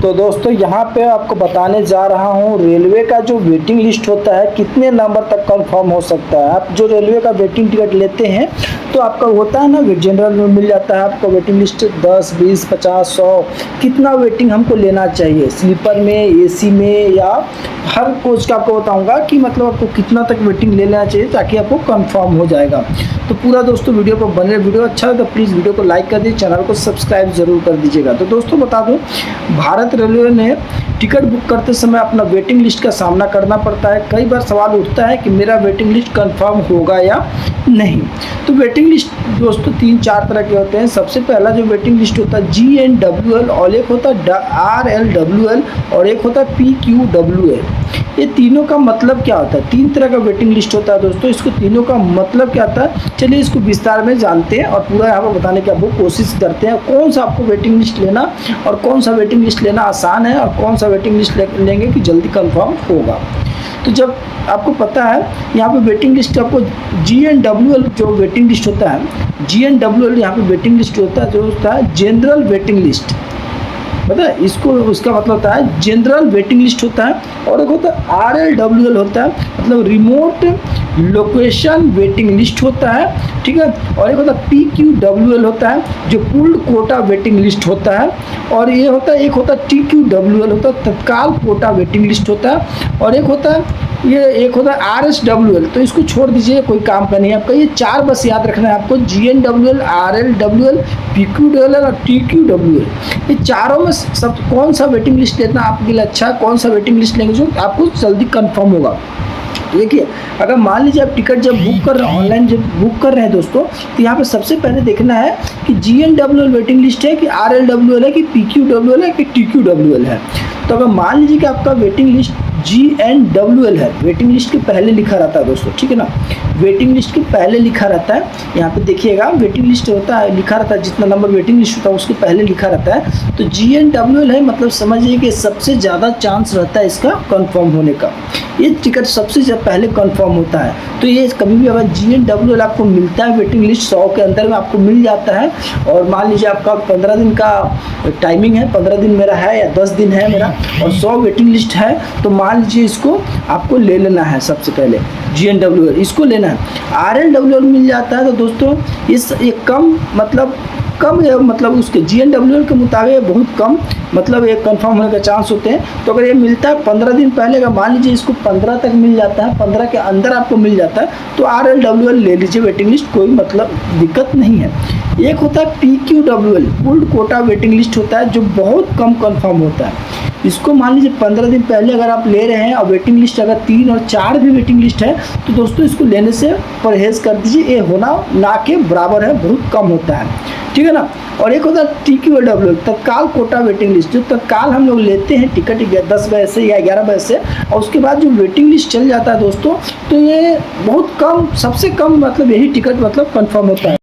तो दोस्तों यहाँ पे आपको बताने जा रहा हूँ रेलवे का जो वेटिंग लिस्ट होता है कितने नंबर तक कंफर्म हो सकता है। आप जो रेलवे का वेटिंग टिकट लेते हैं तो आपका होता है ना, जनरल में मिल जाता है आपको वेटिंग लिस्ट 10, 20, 50, 100 कितना वेटिंग हमको लेना चाहिए, स्लीपर में, एसी में, या हर कोच का आपको बताऊंगा कि मतलब आपको कितना तक वेटिंग ले लेना चाहिए ताकि आपको कंफर्म हो जाएगा। तो पूरा दोस्तों वीडियो पर बने। वीडियो अच्छा हो तो प्लीज़ वीडियो को लाइक कर दीजिए, चैनल को सब्सक्राइब जरूर कर दीजिएगा। तो दोस्तों बता दूं, भारत रेलवे ने टिकट बुक करते समय अपना वेटिंग लिस्ट का सामना करना पड़ता है। कई बार सवाल उठता है कि मेरा वेटिंग लिस्ट कंफर्म होगा या नहीं। तो वेटिंग लिस्ट दोस्तों 3-4 तरह के होते हैं। सबसे पहला जो वेटिंग लिस्ट होता है GNWL, और एक होता है RLWL, और एक होता है PQWL। ये तीनों का मतलब क्या होता है? 3 तरह का वेटिंग लिस्ट होता है दोस्तों। इसको तीनों का मतलब क्या होता है, चलिए इसको विस्तार में जानते हैं और पूरा यहाँ पर बताने की आपको कोशिश करते हैं। कौन सा आपको वेटिंग लिस्ट लेना और कौन सा वेटिंग लिस्ट लेना आसान है और कौन सा वेटिंग लिस्ट लेंगे कि जल्दी कंफर्म होगा। तो जब आपको पता है यहाँ पे वेटिंग लिस्ट, आपको GNWL जो वेटिंग लिस्ट होता है, GNWL यहाँ पे वेटिंग लिस्ट होता है जो होता है जनरल वेटिंग लिस्ट, पता है इसको, उसका मतलब होता है जनरल वेटिंग लिस्ट होता है। और एक होता है RLWL होता है, मतलब रिमोट लोकेशन वेटिंग लिस्ट होता है, ठीक है। और एक होता है PQWL होता है जो पूल्ड कोटा वेटिंग लिस्ट होता है। और ये होता है, एक होता है TQWL होता है तत्काल कोटा वेटिंग लिस्ट होता है। और एक होता है एक होता है RSWL, तो इसको छोड़ दीजिए, कोई काम का नहीं है आपका। ये 4 बस याद रखना है आपको, GNWL, RLWL, PQWL और TQWL। ये चारों में सब कौन सा वेटिंग लिस्ट लेना आपके लिए अच्छा है, कौन सा वेटिंग लिस्ट लेंगे जो आपको जल्दी कंफर्म होगा। देखिए, अगर मान लीजिए आप टिकट जब बुक कर रहे हैं, ऑनलाइन जब बुक कर रहे हैं दोस्तों, तो यहाँ पे सबसे पहले देखना है कि GNWL वेटिंग लिस्ट है कि RLWL है कि PQWL है कि TQWL है। तो अगर मान लीजिए कि आपका वेटिंग लिस्ट GNWL है, वेटिंग लिस्ट के पहले लिखा रहता है दोस्तों, ठीक है ना, वेटिंग लिस्ट के पहले लिखा रहता है। यहाँ पे देखिएगा वेटिंग लिस्ट होता है, लिखा रहता है जितना नंबर वेटिंग लिस्ट होता है उसके पहले लिखा रहता है। तो GNWL है, मतलब समझिए कि सबसे ज़्यादा चांस रहता है इसका कंफर्म होने का। ये टिकट सबसे पहले कंफर्म होता है। तो ये कभी भी अगर GNWL आपको मिलता है वेटिंग लिस्ट 100 के अंदर में आपको मिल जाता है, और मान लीजिए आपका 15 दिन का टाइमिंग है, 15 दिन मेरा है या 10 दिन है मेरा, और 100 वेटिंग लिस्ट है, तो मान लीजिए इसको आपको ले लेना है। सबसे पहले GNWL इसको लेना है। RLWL मिल जाता है तो दोस्तों ये कम कम है, मतलब उसके GNWL के मुताबिक बहुत कम, मतलब ये कंफर्म होने का चांस होते हैं। तो अगर ये मिलता है 15 दिन पहले, अगर मान लीजिए इसको 15 तक मिल जाता है, 15 के अंदर आपको मिल जाता है, तो RLWL ले लीजिए वेटिंग लिस्ट, कोई मतलब दिक्कत नहीं है। एक होता है PQWL, pooled quota waiting list होता है जो बहुत कम कंफर्म होता है। इसको मान लीजिए 15 दिन पहले अगर आप ले रहे हैं और वेटिंग लिस्ट अगर 3 और 4 भी वेटिंग लिस्ट है, तो दोस्तों इसको लेने से परहेज़ कर दीजिए, ये होना ना के बराबर है, बहुत कम होता है, ठीक है ना। और एक होता है TQWL, तत्काल कोटा वेटिंग लिस्ट, जो तत्काल हम लोग लेते हैं टिकट 10 बजे से या 11 बजे से, और उसके बाद जो वेटिंग लिस्ट चल जाता है दोस्तों, तो ये बहुत कम, सबसे कम मतलब यही टिकट मतलब कंफर्म होता है।